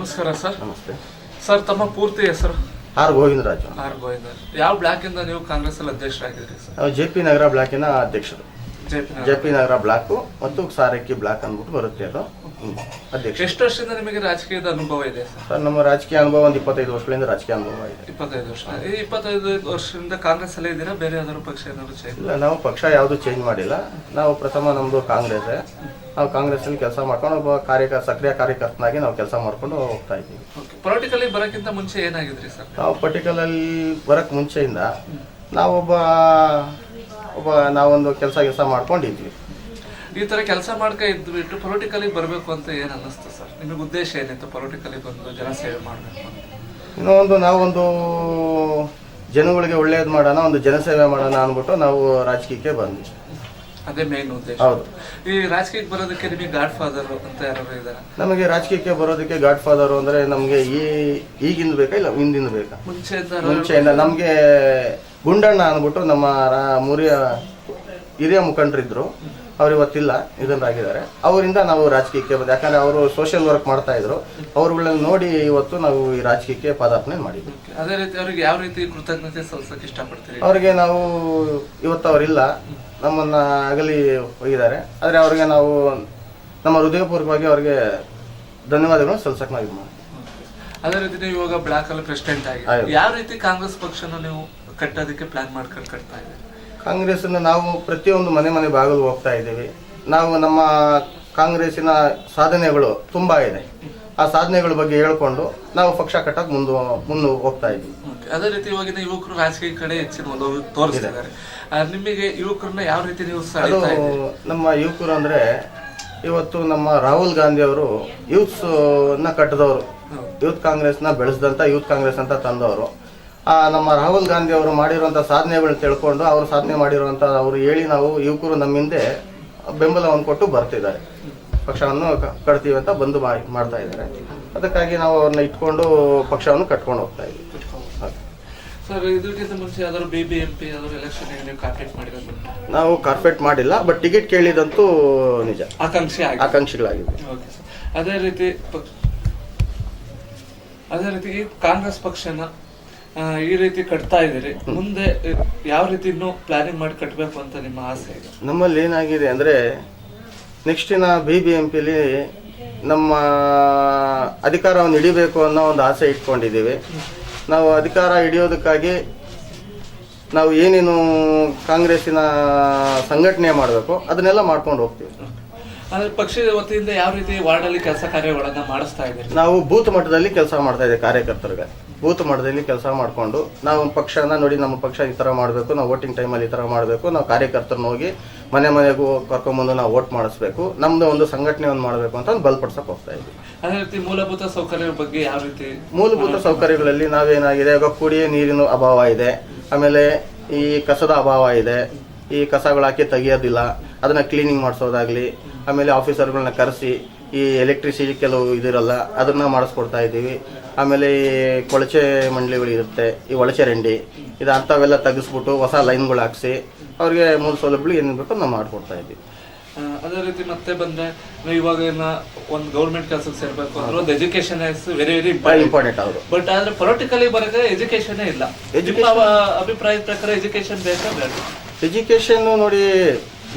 ನಮಸ್ಕಾರ ಸರ್. ನಮಸ್ತೆ ಸರ್, ತಮ್ಮ ಪೂರ್ತಿ ಹೆಸರು? ಆರ್ ಗೋವಿಂದರಾಜು. ಯಾವ ಬ್ಲಾಕ್ ಇಂದ ನೀವು ಕಾಂಗ್ರೆಸ್ ಅಲ್ಲಿ ಅಧ್ಯಕ್ಷರಾಗಿದ್ರಿ ಸರ್? ನಾವು ಜೆ.ಪಿ. ನಗರ ಬ್ಲಾಕಿನ ಅಧ್ಯಕ್ಷರು. ಜೆ.ಪಿ. ನಗರ ಬ್ಲಾಕ್ ಮತ್ತು ಸಾರಕ್ಕಿ ಬ್ಲಾಕ್ ಅಂದ್ಬಿಟ್ಟು ಬರುತ್ತೆ ಅದು ಅಧ್ಯಕ್ಷ. ಎಷ್ಟು ವರ್ಷದಿಂದ ನಿಮಗೆ ರಾಜಕೀಯದ ಅನುಭವ ಇದೆ ಸರ್? ನಮ್ಮ ರಾಜಕೀಯ ಅನುಭವ ಒಂದು 25 ವರ್ಷಗಳಿಂದ ರಾಜಕೀಯ ಅನುಭವ ಇದೆ. 25 ವರ್ಷ. ಈ 25 ವರ್ಷದಿಂದ ಕಾಂಗ್ರೆಸ್ ಅಲ್ಲೇ ಇದ್ದೀರಾ? ಬೇರೆ ಯಾವ್ದಾದ್ರು ಪಕ್ಷ ಏನಾದ್ರು ಚೇಂಜ್? ಇಲ್ಲ, ನಾವು ಪಕ್ಷ ಯಾವುದು ಚೇಂಜ್ ಮಾಡಿಲ್ಲ. ನಾವು ಪ್ರಥಮ ನಮ್ದು ಕಾಂಗ್ರೆಸ್. ನಾವು ಕಾಂಗ್ರೆಸ್ ಅಲ್ಲಿ ಕೆಲಸ ಮಾಡ್ಕೊಂಡು ಒಬ್ಬ ಸಕ್ರಿಯ ಕಾರ್ಯಕರ್ತನಾಗಿ ನಾವು ಕೆಲಸ ಮಾಡ್ಕೊಂಡು ಹೋಗ್ತಾ ಇದ್ದೀವಿ. ಪೊಲಿಟಿಕಲಿ ಬರೋಕ್ಕಿಂತ ಮುಂಚೆ ಏನಾಗಿದ್ರಿ ಸರ್? ನಾವು ಪೊಲಿಟಿಕಲಲ್ಲಿ ಬರಕ್ ಮುಂಚೆಯಿಂದ ನಾವೊಂದು ಕೆಲಸ ಮಾಡ್ಕೊಂಡಿದ್ವಿ. ಈ ತರ ಕೆಲಸ ಮಾಡ್ಕ ಇದ್ಬಿಟ್ಟು ಪೊಲಿಟಿಕಲಿ ಬರಬೇಕು ಅಂತ ಏನ್ ಅನ್ನಿಸ್ತು ಸರ್? ನಿಮಗೆ ಉದ್ದೇಶ ಏನಿತ್ತು ಪೊಲಿಟಿಕಲಿ ಬಂದು ಜನಸೇವೆ ಮಾಡಬೇಕು ಅಂತ? ಇನ್ನೊಂದು ನಾವೊಂದು ಜನಗಳಿಗೆ ಒಳ್ಳೇದು ಮಾಡೋಣ, ಒಂದು ಜನಸೇವೆ ಮಾಡೋಣ ಅಂದ್ಬಿಟ್ಟು ನಾವು ರಾಜಕೀಯಕ್ಕೆ ಬಂದ್ವಿ. ಅದೇ ಮೇನ್ ಉದ್ದೇಶ. ಹೌದು. ಈ ರಾಜಕೀಯಕ್ಕೆ ಬರೋದಕ್ಕೆ ನಿಮಗೆ ಗಾಡ್ ಫಾದರ್ ಅಂತ ಯಾರು ಇದಾರೆ? ನಮಗೆ ರಾಜಕೀಯಕ್ಕೆ ಬರೋದಕ್ಕೆ ಗಾಡ್ ಫಾದರ್ ಅಂದ್ರೆ ನಮಗೆ ಈಗಿಂದ ಬೇಕಾ ಇಲ್ಲ ಹಿಂದಿಂದ ಬೇಕಾ? ಮುಂಚೆಯಿಂದ ನಮ್ಗೆ ಗುಂಡಣ್ಣ ಅಂದ್ಬಿಟ್ಟು ನಮ್ಮ ಮುರಿಯ ಹಿರಿಯ ಮುಖಂಡರಿದ್ರು. ಅವ್ರು ಇವತ್ತಿಲ್ಲ, ಇದನ್ನಾಗಿದ್ದಾರೆ. ಅವರಿಂದ ನಾವು ರಾಜಕೀಯಕ್ಕೆ ಬಂದ. ಯಾಕಂದ್ರೆ ಅವರು ಸೋಷಿಯಲ್ ವರ್ಕ್ ಮಾಡ್ತಾ ಇದ್ರು. ಅವ್ರುಗಳನ್ನ ನೋಡಿ ಇವತ್ತು ನಾವು ಈ ರಾಜಕೀಯಕ್ಕೆ ಪದಾರ್ಪಣೆ ಮಾಡಿದ್ವಿ. ಅದೇ ರೀತಿ ಅವ್ರಿಗೆ ಯಾವ ರೀತಿ ಕೃತಜ್ಞತೆ ಸಲ್ಲಿಸಕ್ಕೆ ಇಷ್ಟಪಡ್ತೀರಿ? ಅವ್ರಿಗೆ ನಾವು ಇವತ್ತು ಅವರಿಲ್ಲ, ನಮ್ಮನ್ನ ಅಗಲಿ ಹೋಗಿದ್ದಾರೆ. ಆದ್ರೆ ಅವ್ರಿಗೆ ನಾವು ನಮ್ಮ ಹೃದಯಪೂರ್ವಕವಾಗಿ ಅವ್ರಿಗೆ ಧನ್ಯವಾದಗಳನ್ನು ಸಲ್ಲಿಸಕ್ಕೆ ನಾವು ಇದು ಮಾಡ್ತೀವಿ. ಅದೇ ರೀತಿ ನೀವು ಇವಾಗ ಬ್ಲಾಕ್ ಅಲ್ಲಿ ಪ್ರೆಸಿಡೆಂಟ್ ಆಗಿ ಯಾವ ರೀತಿ ಕಾಂಗ್ರೆಸ್ ಪಕ್ಷನ ನೀವು ಕಟ್ಟೋದಕ್ಕೆ ಪ್ಲಾನ್ ಮಾಡ್ಕೊಂಡು ಕಟ್ತಾ ಇದ್ದೀರಿ? ಕಾಂಗ್ರೆಸ್ ನಾವು ಪ್ರತಿಯೊಂದು ಮನೆ ಬಾಗಿಲು ಹೋಗ್ತಾ ಇದ್ದೀವಿ. ನಾವು ನಮ್ಮ ಕಾಂಗ್ರೆಸ್ಸಿನ ಸಾಧನೆಗಳು ತುಂಬಾ ಇದೆ. ಆ ಸಾಧನೆಗಳ ಬಗ್ಗೆ ಹೇಳ್ಕೊಂಡು ನಾವು ಪಕ್ಷ ಕಟ್ಟಕ್ಕೆ ಮುಂದೆ ಹೋಗ್ತಾ ಇದ್ದೀವಿ. ಅದೇ ರೀತಿ ಇವಾಗಿನ ಯುವಕರು ರಾಜಕೀಯ ಕಡೆ ಹೆಚ್ಚಿನ ಒಲವು ತೋರಿಸ್ತಿದ್ದಾರೆ. ನಿಮಗೆ ಯುವಕರನ್ನ ಯಾವ ರೀತಿ ನೀವು ನಮ್ಮ ಯುವಕರು ಅಂದ್ರೆ ಇವತ್ತು ನಮ್ಮ ರಾಹುಲ್ ಗಾಂಧಿ ಅವರು ಯೂತ್ಸ್ ನ ಕಟ್ಟದವರು, ಯೂತ್ ಕಾಂಗ್ರೆಸ್ ನ ಬೆಳೆಸಿದಂತ ಯೂತ್ ಕಾಂಗ್ರೆಸ್ ಅಂತ ತಂದವರು. ನಮ್ಮ ರಾಹುಲ್ ಗಾಂಧಿ ಅವರು ಮಾಡಿರುವಂತ ಸಾಧನೆಗಳನ್ನ ತಿಳ್ಕೊಂಡು ಅವ್ರು ಸಾಧನೆ ಮಾಡಿರುವಂತ ಅವ್ರು ಹೇಳಿ ನಾವು ಯುವಕರು ನಮ್ಮ ಹಿಂದೆ ಬೆಂಬಲವನ್ನು ಕೊಟ್ಟು ಬರ್ತಿದ್ದಾರೆ. ಪಕ್ಷವನ್ನು ಕಟ್ತೀವಿ ಅಂತ ಬಂದು ಮಾಡ್ತಾ ಇದ್ದಾರೆ. ಅದಕ್ಕಾಗಿ ನಾವು ಅವ್ರನ್ನ ಇಟ್ಕೊಂಡು ಪಕ್ಷವನ್ನು ಕಟ್ಕೊಂಡು ಹೋಗ್ತಾ ಇದ್ದೀವಿ. ಸರ್, ಇದಕ್ಕಿಂತ ಮುಂಚೆ ಯಾವ್ದಾದ್ರು BBMP ಎಲೆಕ್ಷನ್ ನೀವು ಕಾರ್ಪೊರೇಟ್ ಮಾಡಿರೋದು? ನಾವು ಕಾರ್ಪೊರೇಟ್ ಮಾಡಿಲ್ಲ, ಬಟ್ ಟಿಕೆಟ್ ಕೇಳಿದಂತೂ ನಿಜ. ಆಕಾಂಕ್ಷಿಗಳಾಗಿದೆ. ಅದೇ ರೀತಿ ಕಾಂಗ್ರೆಸ್ ಪಕ್ಷನ ಈ ರೀತಿ ಕಟ್ತಾ ಇದ್ದೀರಿ. ಮುಂದೆ ಯಾವ ರೀತಿ ಇನ್ನೂ ಪ್ಲಾನಿಂಗ್ ಮಾಡಿ ಕಟ್ಟಬೇಕು ಅಂತ ನಿಮ್ಮ ಆಸೆ ಇದೆ? ನಮ್ಮಲ್ಲಿ ಏನಾಗಿದೆ ಅಂದ್ರೆ ನೆಕ್ಸ್ಟಿನ BBMPಲಿ ನಮ್ಮ ಅಧಿಕಾರವನ್ನು ಹಿಡಿಬೇಕು ಅನ್ನೋ ಒಂದು ಆಸೆ ಇಟ್ಕೊಂಡಿದ್ದೀವಿ. ನಾವು ಅಧಿಕಾರ ಹಿಡಿಯೋದಕ್ಕಾಗಿ ನಾವು ಏನೇನು ಕಾಂಗ್ರೆಸ್ಸಿನ ಸಂಘಟನೆ ಮಾಡಬೇಕು ಅದನ್ನೆಲ್ಲ ಮಾಡ್ಕೊಂಡು ಹೋಗ್ತೀವಿ. ಅಂದ್ರೆ ಪಕ್ಷದ ವತಿಯಿಂದ ಯಾವ ರೀತಿ ವಾರ್ಡ್ ಅಲ್ಲಿ ಕೆಲಸ ಕಾರ್ಯಗಳನ್ನ ಮಾಡಿಸ್ತಾ ಇದ್ದೀವಿ? ನಾವು ಬೂತ್ ಮಟ್ಟದಲ್ಲಿ ಕೆಲಸ ಮಾಡ್ತಾ ಇದ್ದೀವಿ. ಕಾರ್ಯಕರ್ತರಿಗೆ ಬೂತ್ ಮಟ್ಟದಲ್ಲಿ ಕೆಲಸ ಮಾಡಿಕೊಂಡು ನಾವು ಪಕ್ಷನ ನೋಡಿ, ನಮ್ಮ ಪಕ್ಷ ಈ ತರ ಮಾಡಬೇಕು, ನಾವು ವೋಟಿಂಗ್ ಟೈಮಲ್ಲಿ ಈ ತರ ಮಾಡಬೇಕು, ನಾವು ಕಾರ್ಯಕರ್ತರನ್ನ ಹೋಗಿ ಮನೆಗೂ ಕರ್ಕೊಂಡ್ಬಂದು ನಾವು ವೋಟ್ ಮಾಡಿಸ್ಬೇಕು, ನಮ್ದು ಒಂದು ಸಂಘಟನೆಯನ್ನು ಮಾಡಬೇಕು ಅಂತ ಬಲಪಡಿಸಕ್ ಹೋಗ್ತಾ ಇದ್ವಿ. ಅದೇ ರೀತಿ ಮೂಲಭೂತ ಸೌಕರ್ಯಗಳ ಬಗ್ಗೆ ಯಾವ ರೀತಿ? ಮೂಲಭೂತ ಸೌಕರ್ಯಗಳಲ್ಲಿ ನಾವೇನಾಗಿದೆ, ಇವಾಗ ಕುಡಿಯೋ ನೀರಿನ ಅಭಾವ ಇದೆ, ಆಮೇಲೆ ಈ ಕಸದ ಅಭಾವ ಇದೆ. ಈ ಕಸಗಳು ಹಾಕಿ ತೆಗಿಯೋದಿಲ್ಲ, ಅದನ್ನ ಕ್ಲೀನಿಂಗ್ ಮಾಡಿಸೋದಾಗ್ಲಿ, ಆಮೇಲೆ ಆಫೀಸರ್ಗಳನ್ನ ಕರೆಸಿ ಈ ಎಲೆಕ್ಟ್ರಿಸಿಟಿ ಕೆಲವು ಇದಿರಲ್ಲ ಅದನ್ನ ಮಾಡಿಸ್ಕೊಡ್ತಾ ಇದ್ದೀವಿ. ಆಮೇಲೆ ಈ ಕೊಳಚೆ ಮಂಡಳಿಗಳು ಇರುತ್ತೆ, ಈ ಒಳಚೆ ರಂಡಿ ಇದು ಅಂಥವೆಲ್ಲ ತೆಗೆಸ್ಬಿಟ್ಟು ಹೊಸ ಲೈನ್ಗಳು ಹಾಕ್ಸಿ ಅವ್ರಿಗೆ ಮೂಲ ಸೌಲಭ್ಯಗಳು ಏನು ಬೇಕೋ ನಾವು ಮಾಡಿಕೊಡ್ತಾ ಇದ್ದೀವಿ. ಅದೇ ರೀತಿ ಮತ್ತೆ ಬಂದ್ರೆ ಇವಾಗ ಒಂದು ಗೌರ್ಮೆಂಟ್ ಕೆಲಸಕ್ಕೆ ಸೇರ್ಬೇಕು ಅಂದ್ರೆ ಒಂದು ಎಜುಕೇಶನ್ ವೆರಿ ಇಂಪಾರ್ಟೆಂಟ್. ಹೌದು, ಬಟ್ ಆದ್ರೆ ಪೊಲಿಟಿಕಲಿ ಬರೋದ್ರೆ ಎಜುಕೇಶನ್ ಇಲ್ಲ. ಅಭಿಪ್ರಾಯದ ಪ್ರಕಾರ ಎಜುಕೇಶನ್ ಬೇಕಾ ಬೇಡ? ಎಜುಕೇಶನ್ ನೋಡಿ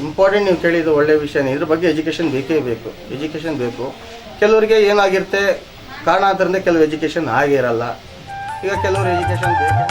ಇಂಪಾರ್ಟೆಂಟ್. ನೀವು ಕೇಳಿದ್ದು ಒಳ್ಳೆ ವಿಷಯನೇ. ಇದ್ರ ಬಗ್ಗೆ ಎಜುಕೇಶನ್ ಬೇಕೇ ಬೇಕು. ಎಜುಕೇಶನ್ ಬೇಕು. ಕೆಲವರಿಗೆ ಏನಾಗಿರುತ್ತೆ, ಕಾರಣಾಂತರದಿಂದ ಕೆಲವು ಎಜುಕೇಶನ್ ಆಗಿರಲ್ಲ. ಈಗ ಕೆಲವರು ಎಜುಕೇಶನ್ ಬೇಕು.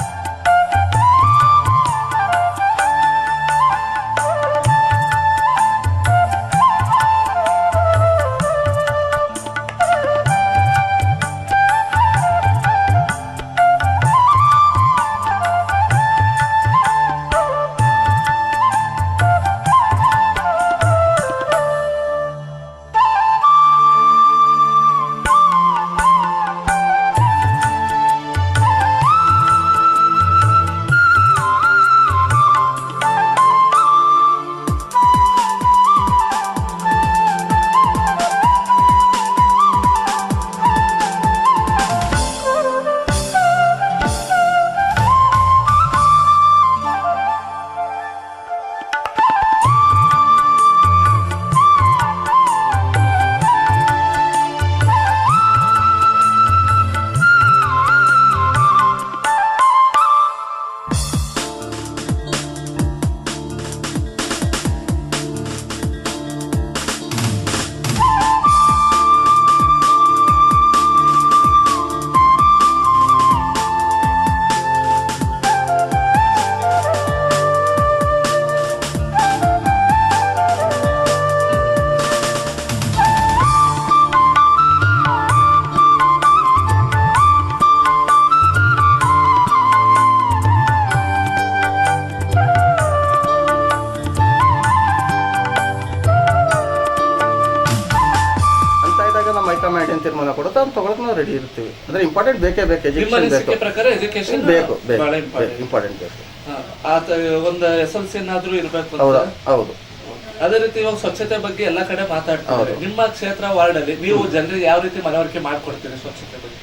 ತೀರ್ಮಾನ ಕೊಡುತ್ತೆ ಅದನ್ನ ತಗೊಳಕ್ ನಾವು ರೆಡಿ ಇರ್ತೀವಿ. ಅಂದ್ರೆ ಇಂಪಾರ್ಟೆಂಟ್ ಬೇಕೇ ಬೇಕು, ನಿಮ್ಮ ಎಜುಕೇಶನ್ ಬೇಕು, ಅನಿಸಿಕೆ ಪ್ರಕಾರ ಎಜುಕೇಶನ್ ಬೇಕು ಬಹಳ ಇಂಪಾರ್ಟೆಂಟ್ ಬೇಕು. ಒಂದು SLC ಏನಾದ್ರೂ ಇರ್ಬೇಕು ಅಂತ. ಹೌದಾ? ಹೌದು. ಅದೇ ರೀತಿ ಇವಾಗ ಸ್ವಚ್ಛತೆ ಬಗ್ಗೆ ಎಲ್ಲಾ ಕಡೆ ಮಾತಾಡ್ತಾರೆ. ನಿಮ್ಮ ಕ್ಷೇತ್ರ ವಾರ್ಡ್ ಅಲ್ಲಿ ನೀವು ಜನರಿಗೆ ಯಾವ ರೀತಿ ಮನವರಿಕೆ ಮಾಡ್ಕೊಡ್ತೀರಿ ಸ್ವಚ್ಛತೆ ಬಗ್ಗೆ?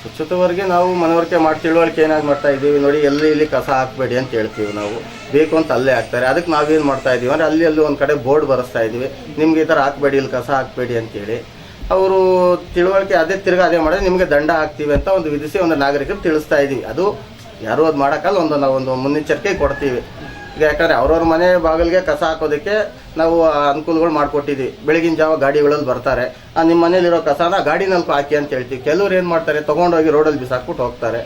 ಸ್ವಚ್ಛತೆವರೆಗೆ ನಾವು ಮನವರಿಕೆ ಮಾಡಿ ತಿಳುವಳಿಕೆ ಏನಾಗಿ ಮಾಡ್ತಾ ಇದ್ದೀವಿ ನೋಡಿ, ಇಲ್ಲಿ ಕಸ ಹಾಕಬೇಡಿ ಅಂತ ಹೇಳ್ತೀವಿ ನಾವು, ಬೇಕು ಅಂತ ಅಲ್ಲೇ ಹಾಕ್ತಾರೆ. ಅದಕ್ಕೆ ನಾವೇನು ಮಾಡ್ತಾ ಇದ್ದೀವಿ ಅಂದರೆ ಅಲ್ಲಿ ಒಂದು ಕಡೆ ಬೋರ್ಡ್ ಬರೆಸ್ತಾ ಇದ್ದೀವಿ, ನಿಮ್ಗೆ ಈ ಥರ ಹಾಕಬೇಡಿ, ಇಲ್ಲಿ ಕಸ ಹಾಕಬೇಡಿ ಅಂತೇಳಿ. ಅವರು ತಿಳುವಳಿಕೆ ತಿರ್ಗಾ ಅದೇ ಮಾಡಿದ್ರೆ ನಿಮಗೆ ದಂಡ ಹಾಕ್ತೀವಿ ಅಂತ ಒಂದು ವಿಧಿಸಿ ಒಂದು ನಾಗರಿಕರು ತಿಳಿಸ್ತಾ ಇದ್ದೀವಿ. ಅದು ಯಾರೂ ಅದು ಮಾಡೋಕ್ಕಲ್ಲ, ನಾವೊಂದು ಮುನ್ನೆಚ್ಚರಿಕೆ ಕೊಡ್ತೀವಿ. ಈಗ ಯಾಕಂದರೆ ಅವ್ರವ್ರ ಮನೆ ಬಾಗಿಲಿಗೆ ಕಸ ಹಾಕೋದಕ್ಕೆ ನಾವು ಅನುಕೂಲಗಳು ಮಾಡಿಕೊಟ್ಟಿದ್ದೀವಿ. ಬೆಳಗಿನ ಜಾವ ಗಾಡಿಗಳಲ್ಲಿ ಬರ್ತಾರೆ, ನಿಮ್ಮ ಮನೇಲಿರೋ ಕಸನ ಗಾಡಿನಲ್ಲಿ ಹಾಕಿ ಅಂತ ಹೇಳ್ತೀವಿ. ಕೆಲವ್ರು ಏನು ಮಾಡ್ತಾರೆ, ತೊಗೊಂಡೋಗಿ ರೋಡಲ್ಲಿ ಬಿಸಾಕ್ಬಿಟ್ಟು ಹೋಗ್ತಾರೆ.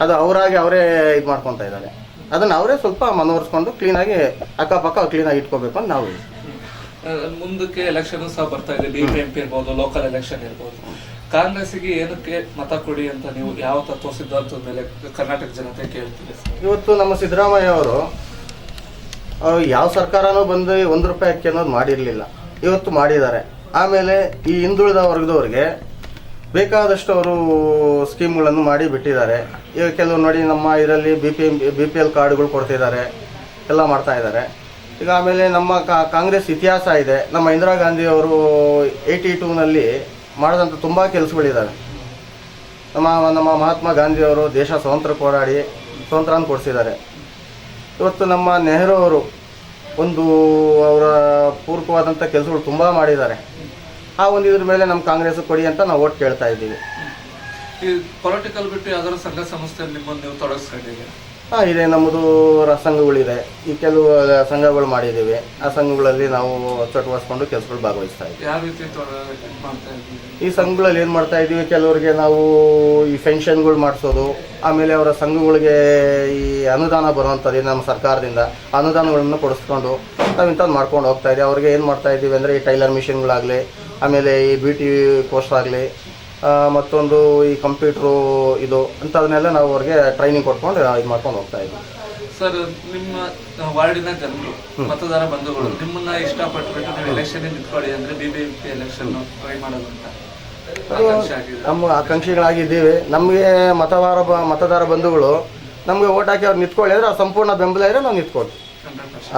ಅದು ಅವರೇ ಇದು ಮಾಡ್ಕೊತಾ ಇದ್ದಾರೆ. ಅದನ್ನು ಅವರೇ ಸ್ವಲ್ಪ ಮನವರಿಸ್ಕೊಂಡು ಕ್ಲೀನಾಗಿ ಅಕ್ಕಪಕ್ಕ ಕ್ಲೀನಾಗಿ ಇಟ್ಕೋಬೇಕು ಅಂತ ನಾವು. ಮುಂದಕ್ಕೆ ಎಲೆಕ್ಷನ್ ಸಹ ಬರ್ತಾ ಇದೆ, BBMP ಇರ್ಬೋದು, ಲೋಕಲ್ ಎಲೆಕ್ಷನ್ ಇರ್ಬೋದು. ಕಾಂಗ್ರೆಸ್ಸಿಗೆ ಏನಕ್ಕೆ ಮತ ಕೊಡಿ ಅಂತ ನೀವು ಯಾವ ತತ್ವ ಸಿದ್ಧಾಂತದ ಮೇಲೆ ಕರ್ನಾಟಕ ಜನತೆ ಕೇಳ್ತೀವಿ? ಇವತ್ತು ನಮ್ಮ ಸಿದ್ದರಾಮಯ್ಯ ಅವರು ಯಾವ ಸರ್ಕಾರನೂ ಬಂದು ₹1 ಅಕ್ಕಿ ಅನ್ನೋದು ಮಾಡಿರಲಿಲ್ಲ, ಇವತ್ತು ಮಾಡಿದ್ದಾರೆ. ಆಮೇಲೆ ಈ ಹಿಂದುಳಿದ ವರ್ಗದವ್ರಿಗೆ ಬೇಕಾದಷ್ಟು ಅವರು ಸ್ಕೀಮ್ಗಳನ್ನು ಮಾಡಿ ಬಿಟ್ಟಿದ್ದಾರೆ. ಈಗ ಕೆಲವು ನೋಡಿ, ನಮ್ಮ ಇದರಲ್ಲಿ BPL ಕಾರ್ಡ್ಗಳು ಕೊಡ್ತಿದ್ದಾರೆ, ಎಲ್ಲ ಮಾಡ್ತಾ ಇದ್ದಾರೆ. ಈಗ ಆಮೇಲೆ ನಮ್ಮ ಕಾಂಗ್ರೆಸ್ ಇತಿಹಾಸ ಇದೆ. ನಮ್ಮ ಇಂದಿರಾ ಗಾಂಧಿ ಅವರು 82ನಲ್ಲಿ ಮಾಡಿದಂಥ ತುಂಬ ಕೆಲಸಗಳಿದ್ದಾವೆ. ನಮ್ಮ ಮಹಾತ್ಮ ಗಾಂಧಿಯವರು ದೇಶ ಸ್ವಾತಂತ್ರ್ಯನ ಕೊಡಿಸಿದ್ದಾರೆ. ಇವತ್ತು ನಮ್ಮ ನೆಹರು ಅವರು ಅವರ ಪೂರಕವಾದಂಥ ಕೆಲಸಗಳು ತುಂಬ ಮಾಡಿದ್ದಾರೆ. ಆ ಒಂದು ಇದ್ರ ಮೇಲೆ ನಮ್ಮ ಕಾಂಗ್ರೆಸ್ ಕೊಡಿ ಅಂತ ನಾವು ಓಟ್ ಕೇಳ್ತಾ ಇದ್ದೀವಿ. ಈ ಪೊಲಿಟಿಕಲ್ ಬಿಟ್ಟು ಯಾವ್ದಾದ್ರು ಸಂಘ ಸಂಸ್ಥೆ ನಿಮ್ಮನ್ನು ನೀವು ತೊಡಗಿಸ್ಕೊಂಡಿದ್ದೀವಿ? ಇದೆ, ನಮ್ಮದು ಸಂಘಗಳಿದೆ. ಈ ಕೆಲವು ಸಂಘಗಳು ಮಾಡಿದ್ದೀವಿ. ಆ ಸಂಘಗಳಲ್ಲಿ ನಾವು ಚಟುವಟಿಸ್ಕೊಂಡು ಕೆಲಸಗಳು ಭಾಗವಹಿಸ್ತಾ ಇದ್ದೀವಿ. ಯಾವ ರೀತಿ ಮಾಡ್ತಾ ಇದ್ದೀವಿ? ಈ ಸಂಘಗಳಲ್ಲಿ ಏನು ಮಾಡ್ತಾ ಇದ್ದೀವಿ, ಕೆಲವರಿಗೆ ನಾವು ಈ ಪೆನ್ಷನ್ಗಳು ಮಾಡಿಸೋದು, ಆಮೇಲೆ ಅವರ ಸಂಘಗಳಿಗೆ ಈ ಅನುದಾನ ಬರುವಂಥದ್ದು ನಮ್ಮ ಸರ್ಕಾರದಿಂದ ಅನುದಾನಗಳನ್ನು ಕೊಡಿಸ್ಕೊಂಡು ನಾವು ಇಂಥದ್ದು ಮಾಡ್ಕೊಂಡು ಹೋಗ್ತಾ ಇದ್ದೀವಿ. ಅವ್ರಿಗೆ ಏನು ಮಾಡ್ತಾ ಇದ್ದೀವಿ ಅಂದರೆ ಈ ಟೈಲರ್ ಮಿಷಿನ್ಗಳಾಗಲಿ, ಆಮೇಲೆ ಈ ಬ್ಯೂಟಿ ಕೋರ್ಸ್ ಆಗಲಿ, ಮತ್ತೊಂದು ಈ ಕಂಪ್ಯೂಟ್ರು ಇದು ಅಂಥದನ್ನೆಲ್ಲ ನಾವು ಅವ್ರಿಗೆ ಟ್ರೈನಿಂಗ್ ಕೊಟ್ಕೊಂಡು ಇದು ಮಾಡ್ಕೊಂಡು ಹೋಗ್ತಾ ಇದ್ದೀವಿ. ಸರ್, ನಿಮ್ಮ ವಾರ್ಡಿನ ಜನರು ಮತದಾರ ಬಂಧುಗಳು ನಿಮ್ಮನ್ನ ಇಷ್ಟಪಟ್ಟುಬಿಟ್ಟು ನೀವು ಎಲೆಕ್ಷನ್ ನಿಂತ್ಕೊಳ್ಳಿ ಅಂದ್ರೆ BBMP ಎಲೆಕ್ಷನ್ ಟ್ರೈ ಮಾಡೋದು ಅಂತ ನಮ್ಮ ಆಕಾಂಕ್ಷಿಗಳಾಗಿದ್ದೀವಿ. ನಮಗೆ ಮತದಾರ ಬಂಧುಗಳು ನಮಗೆ ಓಟ್ ಹಾಕಿ ಅವ್ರು ನಿಂತ್ಕೊಳ್ಳಿ ಅಂದ್ರೆ ಅವ್ರು ಸಂಪೂರ್ಣ ಬೆಂಬಲ ಇದ್ರೆ ನಾವು ನಿಂತ್ಕೊಳ್ತೀವಿ.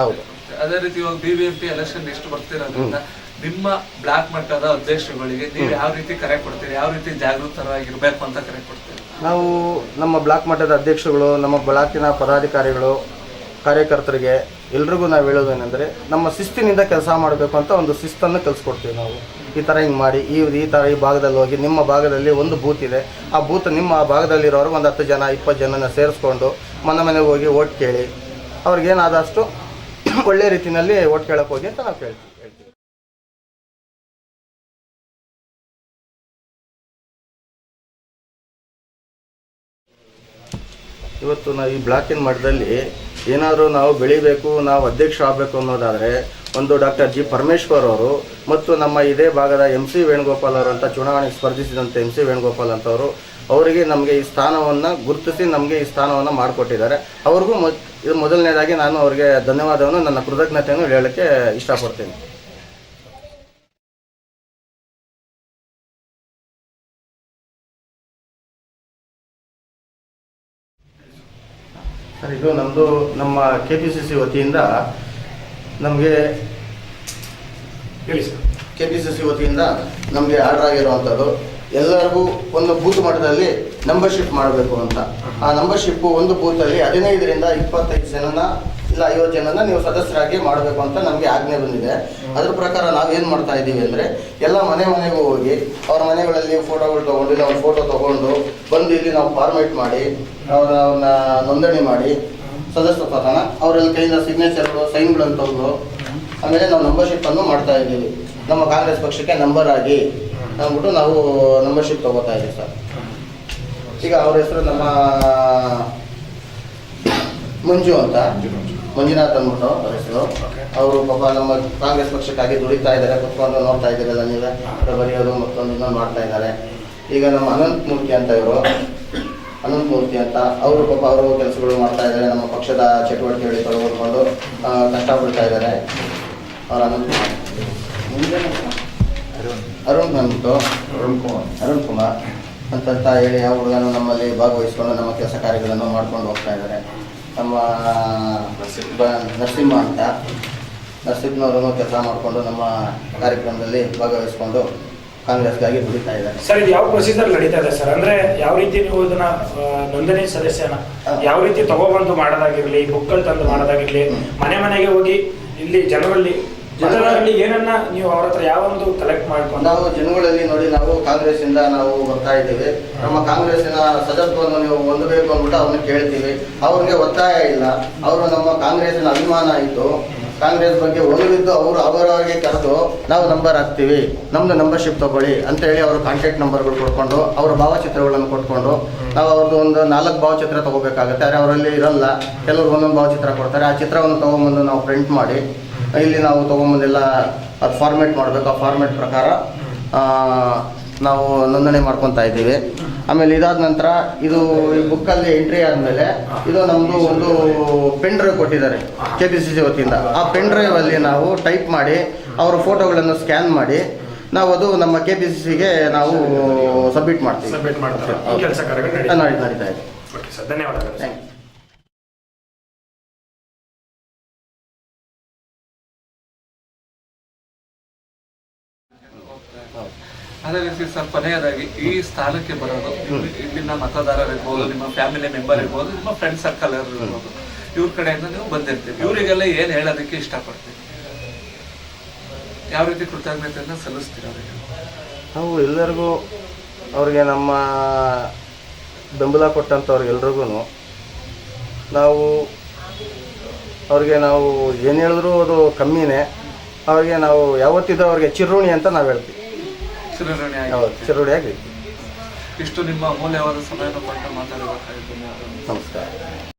ಹೌದು. ಅದೇ ರೀತಿ ಇವಾಗ BBMP ಎಲೆಕ್ಷನ್ ಎಷ್ಟು ಬರ್ತಿರೋದ್ರಿಂದ ನಿಮ್ಮ ಬ್ಲಾಕ್ ಮಟ್ಟದ ಅಧ್ಯಕ್ಷರುಗಳಿಗೆ ನೀವು ಯಾವ ರೀತಿ ಕರೆ ಕೊಡ್ತೀರಿ, ಯಾವ ರೀತಿ ಜಾಗೃತರಾಗಿರ್ಬೇಕು ಅಂತ ಕರೆ ಕೊಡ್ತೀರಿ? ನಾವು ನಮ್ಮ ಬ್ಲಾಕ್ ಮಟ್ಟದ ಅಧ್ಯಕ್ಷರುಗಳು, ನಮ್ಮ ಬ್ಲಾಕಿನ ಪದಾಧಿಕಾರಿಗಳು, ಕಾರ್ಯಕರ್ತರಿಗೆ ಎಲ್ರಿಗೂ ನಾವು ಹೇಳೋದೇನೆಂದರೆ ನಮ್ಮ ಶಿಸ್ತಿನಿಂದ ಕೆಲಸ ಮಾಡಬೇಕು ಅಂತ ಒಂದು ಶಿಸ್ತನ್ನು ಕಲಿಸ್ಕೊಡ್ತೀವಿ ನಾವು. ಈ ಥರ ಹಿಂಗೆ ಮಾಡಿ ಈ ಥರ ಈ ಭಾಗದಲ್ಲಿ ಹೋಗಿ, ನಿಮ್ಮ ಭಾಗದಲ್ಲಿ ಒಂದು ಬೂತ್ ಇದೆ, ಆ ಬೂತ್ ನಿಮ್ಮ ಭಾಗದಲ್ಲಿರೋರು ಒಂದು 10 ಜನ 20 ಜನನ ಸೇರಿಸ್ಕೊಂಡು ಮನೆಗೆ ಹೋಗಿ ಓಟ್ ಕೇಳಿ, ಅವ್ರಿಗೇನಾದಷ್ಟು ಒಳ್ಳೆ ರೀತಿಯಲ್ಲಿ ಓಟ್ ಕೇಳಕ್ಕೆ ಹೋಗಿ ಅಂತ ನಾವು ಹೇಳ್ತೀವಿ. ಇವತ್ತು ನಾವು ಈ ಬ್ಲಾಕಿನ ಮಟ್ಟದಲ್ಲಿ ಏನಾದರೂ ನಾವು ಬೆಳಿಬೇಕು, ನಾವು ಅಧ್ಯಕ್ಷ ಆಗಬೇಕು ಅನ್ನೋದಾದರೆ ಒಂದು ಡಾಕ್ಟರ್ G. ಪರಮೇಶ್ವರ್ ಅವರು ಮತ್ತು ನಮ್ಮ ಇದೇ ಭಾಗದ MC ವೇಣುಗೋಪಾಲ್ ಅವರು ಅಂತ ಚುನಾವಣೆಗೆ ಸ್ಪರ್ಧಿಸಿದಂಥ MC ವೇಣುಗೋಪಾಲ್ ಅಂತವರು ಅವರಿಗೆ ನಮಗೆ ಈ ಸ್ಥಾನವನ್ನು ಗುರುತಿಸಿ ನಮಗೆ ಈ ಸ್ಥಾನವನ್ನು ಮಾಡಿಕೊಟ್ಟಿದ್ದಾರೆ. ಅವ್ರಿಗೂ ಇದು ಮೊದಲನೇದಾಗಿ ನಾನು ಅವರಿಗೆ ಧನ್ಯವಾದವನ್ನು, ನನ್ನ ಕೃತಜ್ಞತೆಯನ್ನು ಹೇಳೋಕ್ಕೆ ಇಷ್ಟಪಡ್ತೀನಿ. ಸರ್, ಇದು ನಮ್ಮ KPCC ವತಿಯಿಂದ ನಮಗೆ ಆರ್ಡರ್ ಆಗಿರುವಂಥದ್ದು, ಎಲ್ಲರಿಗೂ ಒಂದು ಬೂತ್ ಮಟ್ಟದಲ್ಲಿ ನಂಬರ್ಶಿಪ್ ಮಾಡಬೇಕು ಅಂತ. ಆ ನಂಬರ್ಶಿಪ್ಪು ಒಂದು ಬೂತಲ್ಲಿ 15ರಿಂದ 25 ಜನನ ಇಲ್ಲ 50 ಜನನ ನೀವು ಸದಸ್ಯರಾಗಿ ಮಾಡಬೇಕು ಅಂತ ನಮಗೆ ಆಜ್ಞೆ ಬಂದಿದೆ. ಅದ್ರ ಪ್ರಕಾರ ನಾವೇನು ಮಾಡ್ತಾ ಇದ್ದೀವಿ ಅಂದರೆ ಎಲ್ಲ ಮನೆಗೂ ಹೋಗಿ ಅವ್ರ ಮನೆಗಳಲ್ಲಿ ಫೋಟೋಗಳು ತೊಗೊಂಡು, ಇಲ್ಲ ಒಂದು ಫೋಟೋ ತೊಗೊಂಡು ಬಂದು ಇಲ್ಲಿ ನಾವು ಫಾರ್ಮೇಟ್ ಮಾಡಿ ಅವ್ರನ್ನ ನೋಂದಣಿ ಮಾಡಿ ಸದಸ್ಯತ್ವನ ಅವರಲ್ಲಿ ಕೈಯಿಂದ ಸಿಗ್ನೇಚರ್ಗಳು, ಸೈನ್ಗಳನ್ನು ತೆಗೆದು ಆಮೇಲೆ ನಾವು ನಂಬರ್ಶಿಪ್ಪನ್ನು ಮಾಡ್ತಾ ಇದ್ದೀವಿ. ನಮ್ಮ ಕಾಂಗ್ರೆಸ್ ಪಕ್ಷಕ್ಕೆ ನಂಬರ್ ಆಗಿ ಅಂದ್ಬಿಟ್ಟು ನಾವು ನಂಬರ್ಶಿಪ್ ತೊಗೋತಾ ಇದ್ದೀವಿ ಸರ್. ಈಗ ಅವ್ರ ಹೆಸರು ನಮ್ಮ ಮಂಜುನಾಥ್ ಅಂದ್ಬಿಟ್ಟು ಅವ್ರ ಹೆಸರು. ಅವರು ಪಾಪ ನಮ್ಮ ಕಾಂಗ್ರೆಸ್ ಪಕ್ಷಕ್ಕಾಗಿ ದುಡಿತಾ ಇದ್ದಾರೆ, ಕುತ್ಕೊಂಡು ನೋಡ್ತಾ ಇದ್ದೀರಲ್ಲ ನೀವೇ, ಬರೆಯೋದು ಮತ್ತೊಂದು ಇನ್ನೊಂದು ಮಾಡ್ತಾ ಇದ್ದಾರೆ. ಈಗ ನಮ್ಮ ಅನಂತ ಮೂರ್ತಿ ಅಂತ ಅವರು ಪಾಪ ಅವರು ಕೆಲಸಗಳು ಮಾಡ್ತಾ ಇದ್ದಾರೆ, ನಮ್ಮ ಪಕ್ಷದ ಚಟುವಟಿಕೆಗಳಿಗೆ ತೊಡಗಿಕೊಂಡು ಕಷ್ಟಪಡ್ತಾ ಇದ್ದಾರೆ. ಅವ್ರ ಅರುಣ್ ಕುಮಾರ್ ಅಂತ ಹೇಳಿ ಆ ಹುಡುಗನು ನಮ್ಮಲ್ಲಿ ಭಾಗವಹಿಸಿಕೊಂಡು ನಮ್ಮ ಕೆಲಸ ಕಾರ್ಯಗಳನ್ನು ಮಾಡ್ಕೊಂಡು ಹೋಗ್ತಾ ಇದ್ದಾರೆ. ನಮ್ಮ ನರಸಿಂಹ ಅಂತ ನರಸಿಂಹನವರು ಕೆಲಸ ಮಾಡಿಕೊಂಡು ನಮ್ಮ ಕಾರ್ಯಕ್ರಮದಲ್ಲಿ ಭಾಗವಹಿಸಿಕೊಂಡು ಕಾಂಗ್ರೆಸ್ಗಾಗಿ ದುಡಿತಾ ಇದ್ದಾರೆ. ಸರ್, ಇದು ಯಾವ ಪ್ರೊಸೀಜರ್ ನಡೀತಾ ಇದೆ ಸರ್? ಅಂದ್ರೆ ಯಾವ ರೀತಿ ನೀವು ಇದನ್ನ ನೋಂದಣಿ ಸದಸ್ಯನ ಯಾವ ರೀತಿ ತಗೊಬಂದು ಮಾಡೋದಾಗಿರ್ಲಿ, ಬುಕ್ಗಳು ತಂದು ಮಾಡೋದಾಗಿರ್ಲಿ, ಮನೆ ಮನೆಗೆ ಹೋಗಿ ಇಲ್ಲಿ ಜನರಲ್ಲಿ ಏನನ್ನ ನೀವು ಅವ್ರ ಹತ್ರ ಯಾವ ಒಂದು ಕಲೆಕ್ಟ್ ಮಾಡ್ಕೊಂಡು ನಾವು ಜನಗಳಲ್ಲಿ ನೋಡಿ, ನಾವು ಕಾಂಗ್ರೆಸ್ ಇಂದ ನಾವು ಬರ್ತಾ ಇದ್ದೀವಿ. ನಮ್ಮ ಕಾಂಗ್ರೆಸ್ಸಿನ ಸದಸ್ಯತ್ವವನ್ನು ನೀವು ಹೊಂದಬೇಕು ಅಂದ್ಬಿಟ್ಟು ಅವ್ರನ್ನ ಕೇಳ್ತೀವಿ. ಅವ್ರಿಗೆ ಒತ್ತಾಯ ಇಲ್ಲ. ಅವರು ನಮ್ಮ ಕಾಂಗ್ರೆಸ್ಸಿನ ಅಭಿಮಾನ ಆಯಿತು, ಕಾಂಗ್ರೆಸ್ ಬಗ್ಗೆ ಒಲವಿದ್ದು ಅವರು ಅವರವರಿಗೆ ಕರೆದು ನಾವು ನಂಬರ್ ಹಾಕ್ತೀವಿ, ನಮ್ದು ನಂಬರ್ಶಿಪ್ ತಗೊಳ್ಳಿ ಅಂತ ಹೇಳಿ ಅವರು ಕಾಂಟ್ಯಾಕ್ಟ್ ನಂಬರ್ಗಳು ಕೊಟ್ಕೊಂಡು ಅವರ ಭಾವಚಿತ್ರಗಳನ್ನು ಕೊಟ್ಕೊಂಡು ನಾವು ಅವ್ರದ್ದು ಒಂದು 4 ಭಾವಚಿತ್ರ ತಗೋಬೇಕಾಗುತ್ತೆ. ಆದರೆ ಅವರಲ್ಲಿ ಇರಲ್ಲ, ಕೆಲವರು ಒಂದೊಂದು ಭಾವಚಿತ್ರ ಕೊಡ್ತಾರೆ. ಆ ಚಿತ್ರವನ್ನು ತೊಗೊಂಬಂದು ನಾವು ಪ್ರಿಂಟ್ ಮಾಡಿ ಇಲ್ಲಿ ನಾವು ತೊಗೊಂಬಂದೆಲ್ಲ ಅದು ಫಾರ್ಮೇಟ್ ಮಾಡಬೇಕು. ಆ ಫಾರ್ಮೇಟ್ ಪ್ರಕಾರ ನಾವು ನೋಂದಣಿ ಮಾಡ್ಕೊತಾ ಇದ್ದೀವಿ. ಆಮೇಲೆ ಇದಾದ ನಂತರ ಇದು ಈ ಬುಕ್ಕಲ್ಲಿ ಎಂಟ್ರಿ ಆದಮೇಲೆ ಇದು ನಮ್ಮದು ಒಂದು ಪೆನ್ ಡ್ರೈವ್ ಕೊಟ್ಟಿದ್ದಾರೆ KPCC ವತಿಯಿಂದ. ಆ ಪೆನ್ ಡ್ರೈವಲ್ಲಿ ನಾವು ಟೈಪ್ ಮಾಡಿ ಅವರ ಫೋಟೋಗಳನ್ನು ಸ್ಕ್ಯಾನ್ ಮಾಡಿ ನಾವು ಅದು ನಮ್ಮ KPCCಗೆ ನಾವು ಸಬ್ಮಿಟ್ ಮಾಡ್ತೀವಿ. ಕೆಲಸ ಕಾರ್ಯಗಳು ನಡೀತಾ ಇದೆ. ಓಕೆ ಸರ್, ಧನ್ಯವಾದಗಳು. Thank you. ಅದೇ ರೀತಿ ಸರ್, ಕೊನೆಯದಾಗಿ ಈ ಸ್ಥಾನಕ್ಕೆ ಬರೋದು ಇಲ್ಲಿನ ಮತದಾರರಿರ್ಬೋದು, ನಿಮ್ಮ ಫ್ಯಾಮಿಲಿ ಮೆಂಬರ್ ಇರ್ಬೋದು, ನಿಮ್ಮ ಫ್ರೆಂಡ್ ಸರ್ಕಲ್ ಇರ್ಬೋದು, ಇವ್ರ ಕಡೆಯಿಂದ ನೀವು ಬಂದಿರ್ತೀವಿ. ಇವರಿಗೆಲ್ಲ ಏನು ಹೇಳೋದಕ್ಕೆ ಇಷ್ಟಪಡ್ತೀವಿ? ಯಾವ ರೀತಿ ಕೃತಜ್ಞತೆಯನ್ನು ಸಲ್ಲಿಸ್ತೀವಿ ಅವರಿಗೆ? ನಾವು ಎಲ್ಲರಿಗೂ ಅವ್ರಿಗೆ ನಮ್ಮ ಬೆಂಬಲ ಕೊಟ್ಟಂಥವ್ರಿಗೆಲ್ರಿಗೂ ನಾವು ಅವ್ರಿಗೆ ನಾವು ಏನು ಹೇಳಿದ್ರು ಅದು ಕಮ್ಮಿನೇ. ಅವ್ರಿಗೆ ನಾವು ಯಾವತ್ತಿದ್ರೂ ಅವ್ರಿಗೆ ಚಿರುಣಿ ಅಂತ ನಾವು ಹೇಳ್ತೀವಿ. ಚಿರುಣಿಯಾಗಿ. ಇಷ್ಟು ನಿಮ್ಮ ಅಮೂಲ್ಯವಾದ ಸಮಯವನ್ನು ಕೊಟ್ಟು ಮಾತಾಡಬೇಕಾಯಿತು. ನಮಸ್ಕಾರ.